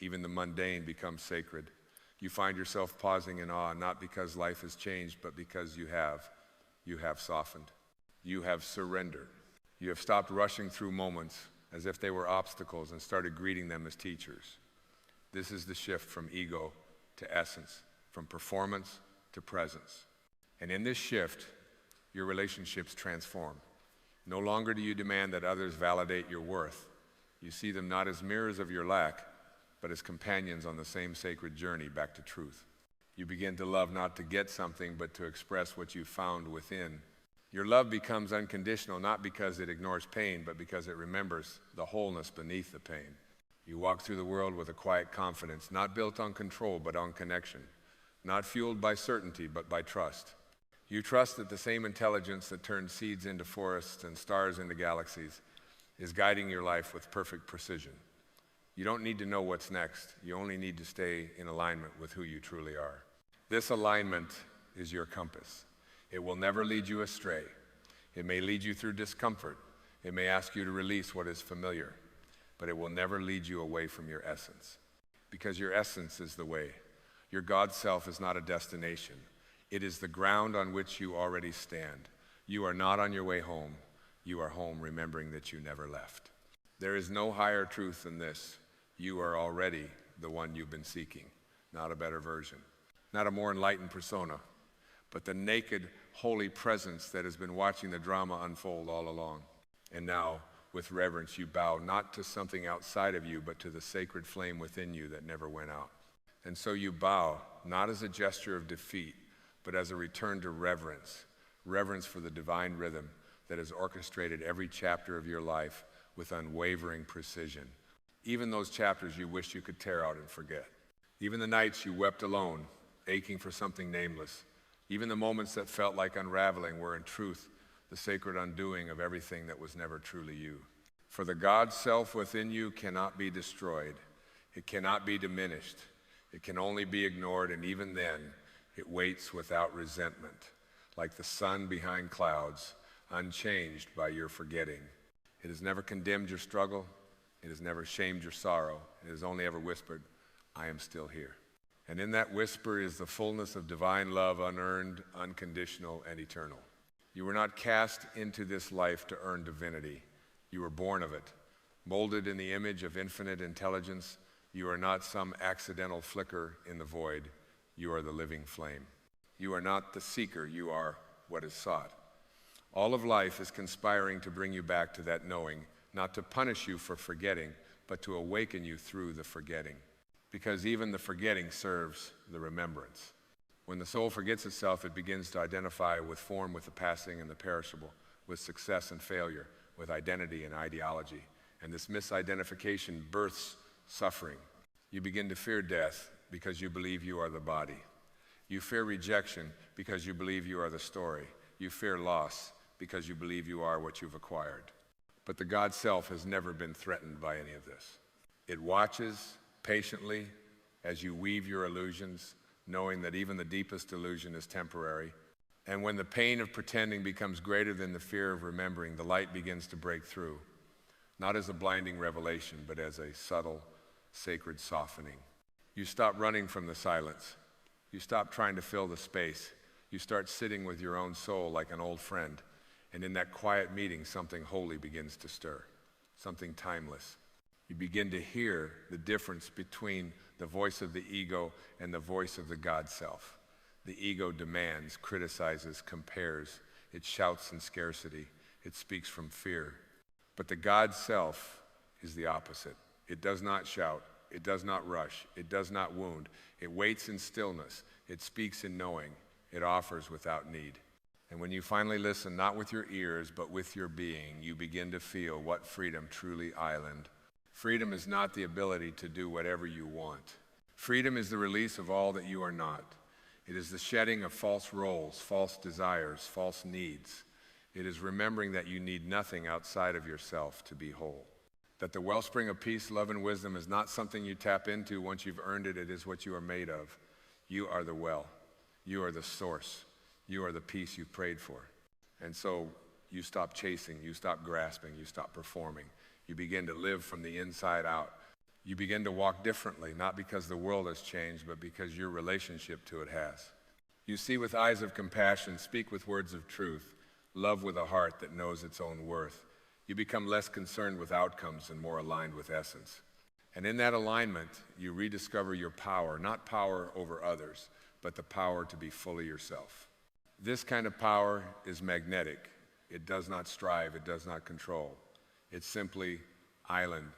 Even the mundane becomes sacred. You find yourself pausing in awe, not because life has changed, but because you have softened. You have surrendered. You have stopped rushing through moments as if they were obstacles and started greeting them as teachers. This is the shift from ego to essence, from performance to presence. And in this shift, your relationships transform. No longer do you demand that others validate your worth. You see them not as mirrors of your lack, but as companions on the same sacred journey back to truth. You begin to love not to get something, but to express what you found within. Your love becomes unconditional, not because it ignores pain, but because it remembers the wholeness beneath the pain. You walk through the world with a quiet confidence, not built on control, but on connection. Not fueled by certainty, but by trust. You trust that the same intelligence that turns seeds into forests and stars into galaxies is guiding your life with perfect precision. You don't need to know what's next. You only need to stay in alignment with who you truly are. This alignment is your compass. It will never lead you astray. It may lead you through discomfort. It may ask you to release what is familiar, but it will never lead you away from your essence, because your essence is the way. Your God self is not a destination. It is the ground on which you already stand. You are not on your way home. You are home remembering that you never left. There is no higher truth than this. You are already the one you've been seeking, not a better version, not a more enlightened persona, but the naked, holy presence that has been watching the drama unfold all along. And now, with reverence, you bow not to something outside of you, but to the sacred flame within you that never went out. And so you bow, not as a gesture of defeat, but as a return to reverence, reverence for the divine rhythm that has orchestrated every chapter of your life with unwavering precision. Even those chapters you wish you could tear out and forget. Even the nights you wept alone, aching for something nameless. Even the moments that felt like unraveling were in truth the sacred undoing of everything that was never truly you. For the God self within you cannot be destroyed. It cannot be diminished. It can only be ignored, and even then, it waits without resentment, like the sun behind clouds, unchanged by your forgetting. It has never condemned your struggle. It has never shamed your sorrow. It has only ever whispered, I am still here. And in that whisper is the fullness of divine love, unearned, unconditional, and eternal. You were not cast into this life to earn divinity. You were born of it, molded in the image of infinite intelligence. You are not some accidental flicker in the void. You are the living flame. You are not the seeker. You are what is sought. All of life is conspiring to bring you back to that knowing, not to punish you for forgetting, but to awaken you through the forgetting. Because even the forgetting serves the remembrance. When the soul forgets itself, it begins to identify with form, with the passing and the perishable, with success and failure, with identity and ideology. And this misidentification births suffering. You begin to fear death because you believe you are the body. You fear rejection because you believe you are the story. You fear loss because you believe you are what you've acquired. But the God self has never been threatened by any of this. It watches patiently as you weave your illusions, knowing that even the deepest illusion is temporary. And when the pain of pretending becomes greater than the fear of remembering, the light begins to break through, not as a blinding revelation, but as a subtle, sacred softening. You stop running from the silence. You stop trying to fill the space. You start sitting with your own soul like an old friend. And in that quiet meeting, something holy begins to stir, something timeless. You begin to hear the difference between the voice of the ego and the voice of the God self. The ego demands, criticizes, compares. It shouts in scarcity. It speaks from fear. But the God self is the opposite. It does not shout. It does not rush. It does not wound. It waits in stillness. It speaks in knowing. It offers without need. And when you finally listen, not with your ears, but with your being, you begin to feel what freedom truly island. Freedom is not the ability to do whatever you want. Freedom is the release of all that you are not. It is the shedding of false roles, false desires, false needs. It is remembering that you need nothing outside of yourself to be whole. That the wellspring of peace, love, and wisdom is not something you tap into once you've earned it. It is what you are made of. You are the well. You are the source. You are the peace you prayed for. And so you stop chasing, you stop grasping, you stop performing. You begin to live from the inside out. You begin to walk differently, not because the world has changed, but because your relationship to it has. You see with eyes of compassion, speak with words of truth, love with a heart that knows its own worth. You become less concerned with outcomes and more aligned with essence. And in that alignment, you rediscover your power, not power over others, but the power to be fully yourself. This kind of power is magnetic. It does not strive, it does not control. It's simply island.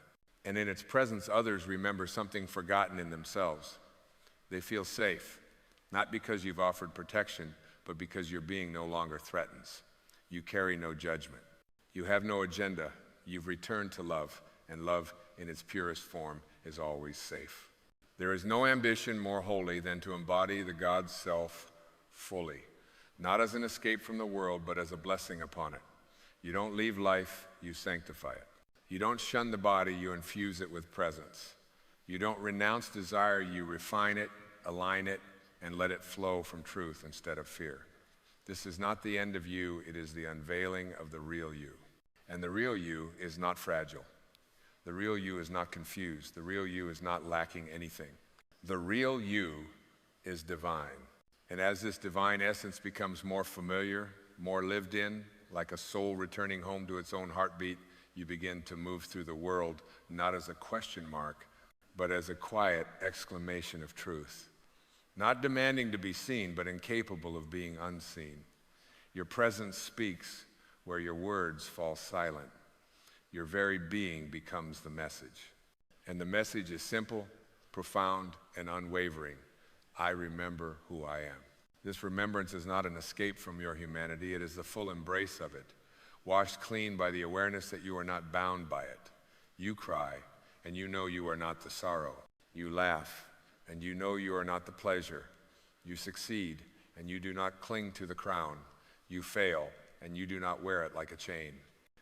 And in its presence, others remember something forgotten in themselves. They feel safe, not because you've offered protection, but because your being no longer threatens. You carry no judgment. You have no agenda. You've returned to love, and love in its purest form is always safe. There is no ambition more holy than to embody the God self fully, not as an escape from the world, but as a blessing upon it. You don't leave life, you sanctify it. You don't shun the body, you infuse it with presence. You don't renounce desire, you refine it, align it, and let it flow from truth instead of fear. This is not the end of you, it is the unveiling of the real you. And the real you is not fragile. The real you is not confused. The real you is not lacking anything. The real you is divine. And as this divine essence becomes more familiar, more lived in, like a soul returning home to its own heartbeat, you begin to move through the world not as a question mark, but as a quiet exclamation of truth. Not demanding to be seen, but incapable of being unseen. Your presence speaks where your words fall silent. Your very being becomes the message. And the message is simple, profound, and unwavering. I remember who I am. This remembrance is not an escape from your humanity. It is the full embrace of it, washed clean by the awareness that you are not bound by it. You cry, and you know you are not the sorrow. You laugh, and you know you are not the pleasure. You succeed, and you do not cling to the crown. You fail, and you do not wear it like a chain.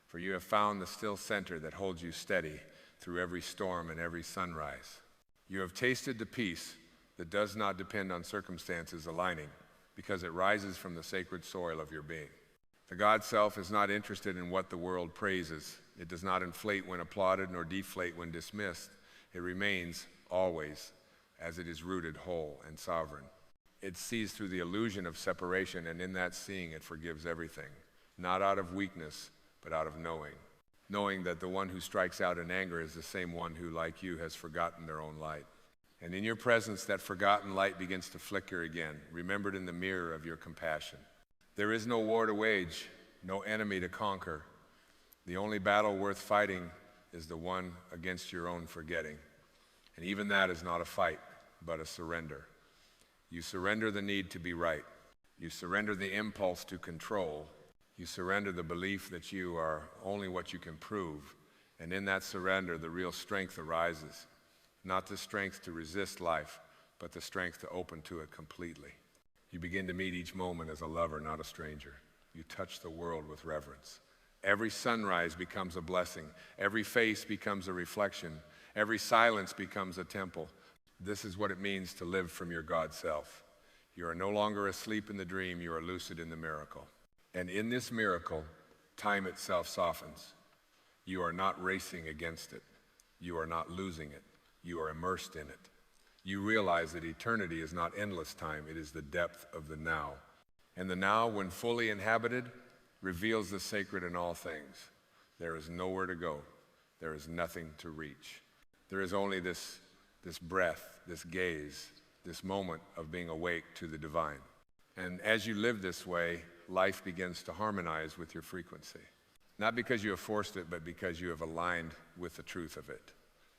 For you have found the still center that holds you steady through every storm and every sunrise. You have tasted the peace that does not depend on circumstances aligning, because it rises from the sacred soil of your being. The God Self is not interested in what the world praises. It does not inflate when applauded nor deflate when dismissed. It remains always as it is rooted whole and sovereign. It sees through the illusion of separation, and in that seeing it forgives everything, not out of weakness, but out of knowing that the one who strikes out in anger is the same one who, like you, has forgotten their own light. And in your presence, that forgotten light begins to flicker again, remembered in the mirror of your compassion. There is no war to wage, no enemy to conquer. The only battle worth fighting is the one against your own forgetting. And even that is not a fight, but a surrender. You surrender the need to be right. You surrender the impulse to control. You surrender the belief that you are only what you can prove. And in that surrender, the real strength arises. Not the strength to resist life, but the strength to open to it completely. You begin to meet each moment as a lover, not a stranger. You touch the world with reverence. Every sunrise becomes a blessing. Every face becomes a reflection. Every silence becomes a temple. This is what it means to live from your God self. You are no longer asleep in the dream, you are lucid in the miracle. And in this miracle, time itself softens. You are not racing against it. You are not losing it. You are immersed in it. You realize that eternity is not endless time, it is the depth of the now. And the now, when fully inhabited, reveals the sacred in all things. There is nowhere to go. There is nothing to reach. There is only this breath, this gaze, this moment of being awake to the divine. And as you live this way, life begins to harmonize with your frequency. Not because you have forced it, but because you have aligned with the truth of it.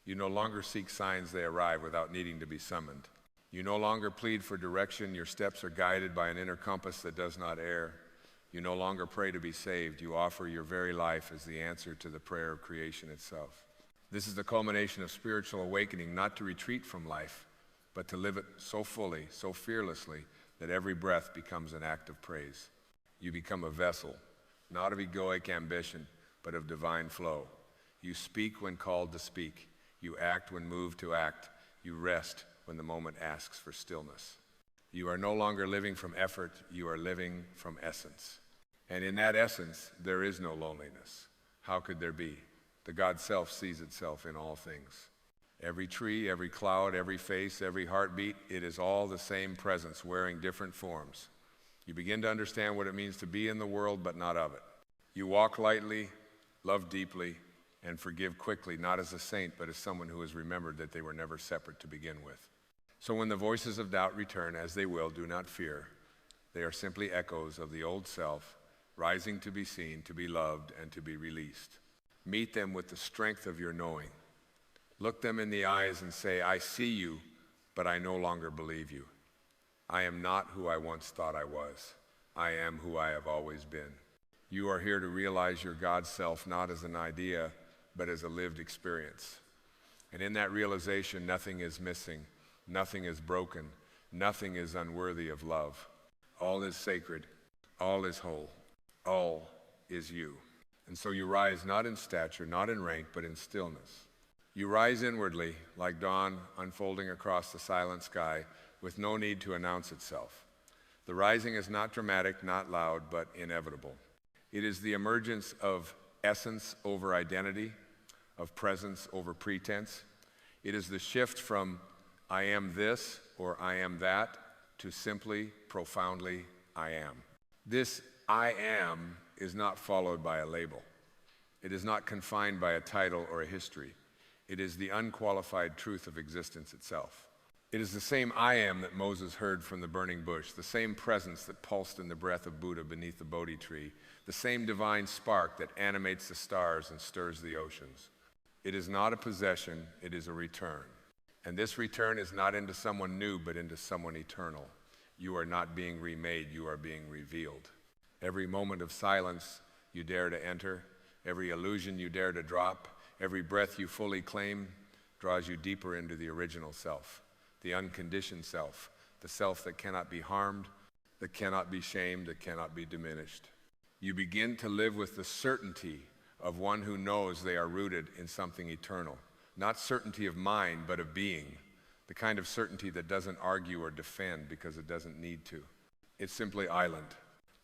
You no longer seek signs, they arrive without needing to be summoned. You no longer plead for direction, your steps are guided by an inner compass that does not err. You no longer pray to be saved, you offer your very life as the answer to the prayer of creation itself. This is the culmination of spiritual awakening, not to retreat from life, but to live it so fully, so fearlessly, that every breath becomes an act of praise. You become a vessel, not of egoic ambition, but of divine flow. You speak when called to speak. You act when moved to act. You rest when the moment asks for stillness. You are no longer living from effort, you are living from essence. And in that essence, there is no loneliness. How could there be? The God Self sees itself in all things. Every tree, every cloud, every face, every heartbeat, it is all the same presence wearing different forms. You begin to understand what it means to be in the world, but not of it. You walk lightly, love deeply, and forgive quickly, not as a saint, but as someone who has remembered that they were never separate to begin with. So when the voices of doubt return, as they will, do not fear. They are simply echoes of the old self, rising to be seen, to be loved, and to be released. Meet them with the strength of your knowing. Look them in the eyes and say, I see you, but I no longer believe you. I am not who I once thought I was. I am who I have always been. You are here to realize your God self not as an idea, but as a lived experience. And in that realization, nothing is missing, nothing is broken, nothing is unworthy of love. All is sacred, all is whole, all is you. And so you rise not in stature, not in rank, but in stillness. You rise inwardly, like dawn unfolding across the silent sky, with no need to announce itself. The rising is not dramatic, not loud, but inevitable. It is the emergence of essence over identity, of presence over pretense. It is the shift from I am this or I am that to simply, profoundly, I am. This I am is not followed by a label. It is not confined by a title or a history. It is the unqualified truth of existence itself. It is the same I am that Moses heard from the burning bush, the same presence that pulsed in the breath of Buddha beneath the Bodhi tree, the same divine spark that animates the stars and stirs the oceans. It is not a possession, it is a return. And this return is not into someone new, but into someone eternal. You are not being remade, you are being revealed. Every moment of silence you dare to enter, every illusion you dare to drop, every breath you fully claim draws you deeper into the original self, the unconditioned self, the self that cannot be harmed, that cannot be shamed, that cannot be diminished. You begin to live with the certainty of one who knows they are rooted in something eternal. Not certainty of mind, but of being. The kind of certainty that doesn't argue or defend because it doesn't need to. It's simply island.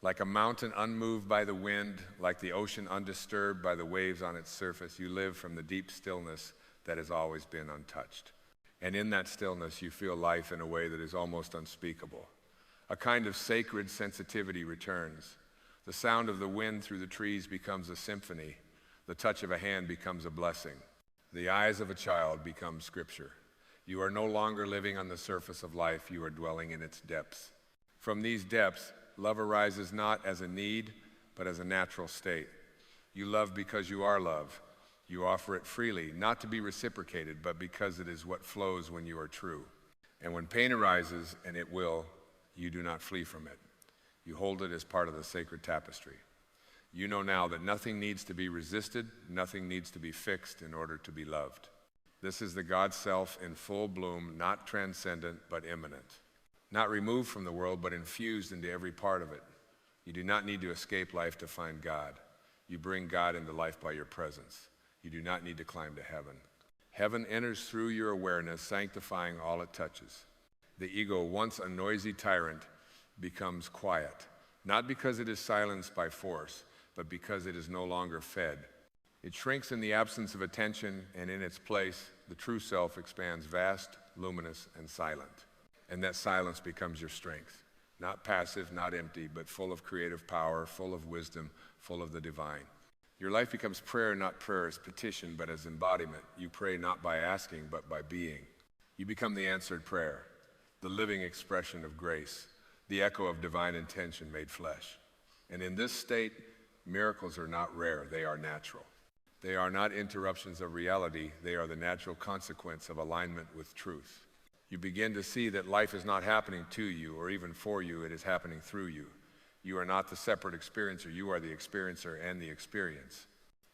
Like a mountain unmoved by the wind, like the ocean undisturbed by the waves on its surface, you live from the deep stillness that has always been untouched. And in that stillness, you feel life in a way that is almost unspeakable. A kind of sacred sensitivity returns. The sound of the wind through the trees becomes a symphony. The touch of a hand becomes a blessing. The eyes of a child become scripture. You are no longer living on the surface of life, you are dwelling in its depths. From these depths, love arises not as a need, but as a natural state. You love because you are love. You offer it freely, not to be reciprocated, but because it is what flows when you are true. And when pain arises, and it will, you do not flee from it. You hold it as part of the sacred tapestry. You know now that nothing needs to be resisted, nothing needs to be fixed in order to be loved. This is the God self in full bloom, not transcendent, but immanent. Not removed from the world, but infused into every part of it. You do not need to escape life to find God. You bring God into life by your presence. You do not need to climb to heaven. Heaven enters through your awareness, sanctifying all it touches. The ego, once a noisy tyrant, becomes quiet, not because it is silenced by force, but because it is no longer fed. It shrinks in the absence of attention, and in its place, the true self expands vast, luminous, and silent. And that silence becomes your strength. Not passive, not empty, but full of creative power, full of wisdom, full of the divine. Your life becomes prayer, not prayer as petition, but as embodiment. You pray not by asking, but by being. You become the answered prayer, the living expression of grace, the echo of divine intention made flesh. And in this state, miracles are not rare, they are natural. They are not interruptions of reality, they are the natural consequence of alignment with truth. You begin to see that life is not happening to you or even for you, it is happening through you. You are not the separate experiencer, you are the experiencer and the experience.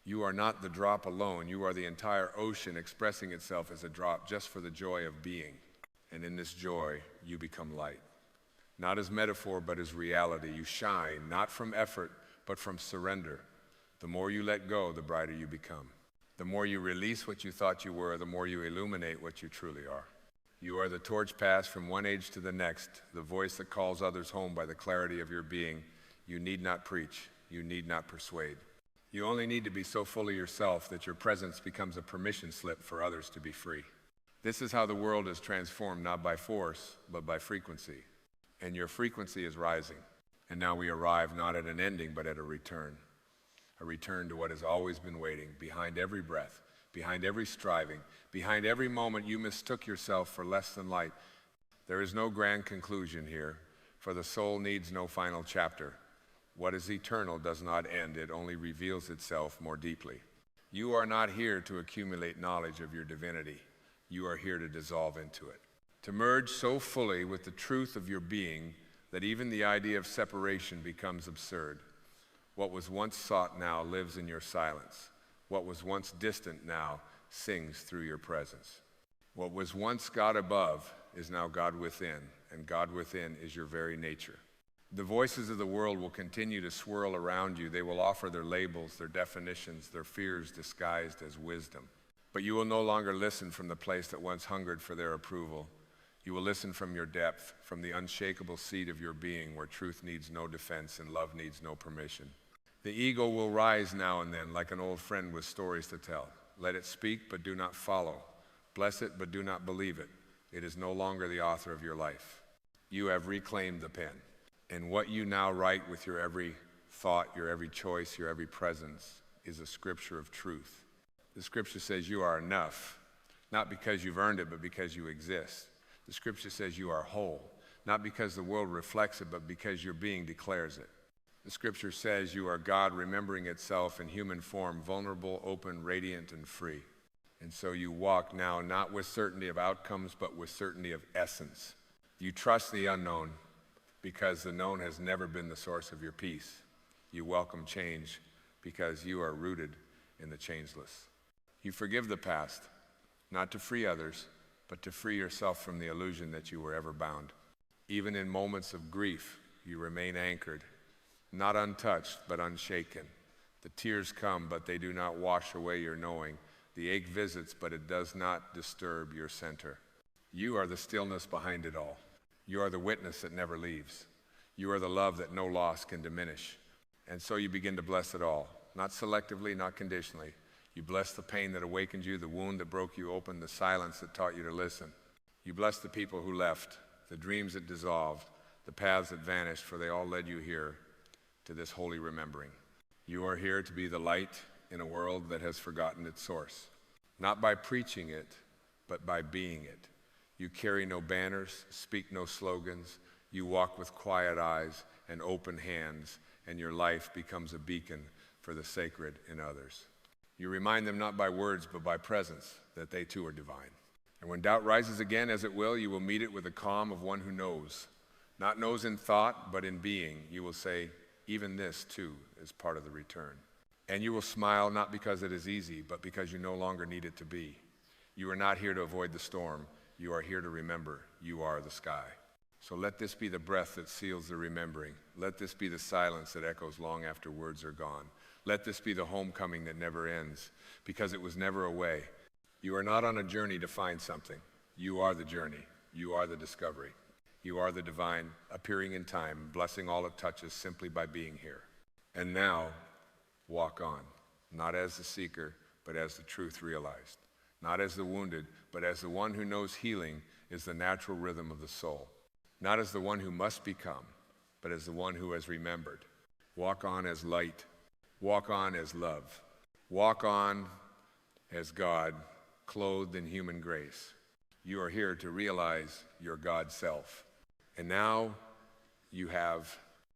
You are not the drop alone, you are the entire ocean expressing itself as a drop just for the joy of being. And in this joy, you become light. Not as metaphor, but as reality. You shine, not from effort, but from surrender. The more you let go, the brighter you become. The more you release what you thought you were, the more you illuminate what you truly are. You are the torch passed from one age to the next, the voice that calls others home by the clarity of your being. You need not preach, you need not persuade. You only need to be so full of yourself that your presence becomes a permission slip for others to be free. This is how the world is transformed, not by force, but by frequency. And your frequency is rising. And now we arrive not at an ending, but at a return to what has always been waiting, behind every breath, behind every striving, behind every moment you mistook yourself for less than light. There is no grand conclusion here, for the soul needs no final chapter. What is eternal does not end, it only reveals itself more deeply. You are not here to accumulate knowledge of your divinity. You are here to dissolve into it, to merge so fully with the truth of your being that even the idea of separation becomes absurd. What was once sought now lives in your silence. What was once distant now sings through your presence. What was once God above is now God within, and God within is your very nature. The voices of the world will continue to swirl around you. They will offer their labels, their definitions, their fears disguised as wisdom. But you will no longer listen from the place that once hungered for their approval. You will listen from your depth, from the unshakable seat of your being where truth needs no defense and love needs no permission. The ego will rise now and then like an old friend with stories to tell. Let it speak, but do not follow. Bless it, but do not believe it. It is no longer the author of your life. You have reclaimed the pen. And what you now write with your every thought, your every choice, your every presence is a scripture of truth. The scripture says you are enough, not because you've earned it, but because you exist. The scripture says you are whole, not because the world reflects it, but because your being declares it. The scripture says you are God remembering itself in human form, vulnerable, open, radiant, and free. And so you walk now not with certainty of outcomes, but with certainty of essence. You trust the unknown because the known has never been the source of your peace. You welcome change because you are rooted in the changeless. You forgive the past, not to free others, but to free yourself from the illusion that you were ever bound. Even in moments of grief, you remain anchored, not untouched, but unshaken. The tears come, but they do not wash away your knowing. The ache visits, but it does not disturb your center. You are the stillness behind it all. You are the witness that never leaves. You are the love that no loss can diminish. And so you begin to bless it all, not selectively, not conditionally. You bless the pain that awakened you, the wound that broke you open, the silence that taught you to listen. You bless the people who left, the dreams that dissolved, the paths that vanished, for they all led you here to this holy remembering. You are here to be the light in a world that has forgotten its source, not by preaching it, but by being it. You carry no banners, speak no slogans. You walk with quiet eyes and open hands, and your life becomes a beacon for the sacred in others. You remind them not by words, but by presence, that they too are divine. And when doubt rises again, as it will, you will meet it with the calm of one who knows. Not knows in thought, but in being. You will say, even this too is part of the return. And you will smile not because it is easy, but because you no longer need it to be. You are not here to avoid the storm. You are here to remember. You are the sky. So let this be the breath that seals the remembering. Let this be the silence that echoes long after words are gone. Let this be the homecoming that never ends, because it was never away. You are not on a journey to find something. You are the journey. You are the discovery. You are the divine, appearing in time, blessing all it touches simply by being here. And now, walk on, not as the seeker, but as the truth realized. Not as the wounded, but as the one who knows healing is the natural rhythm of the soul. Not as the one who must become, but as the one who has remembered. Walk on as light. Walk on as love. Walk on as God, clothed in human grace. You are here to realize your God self. And now you have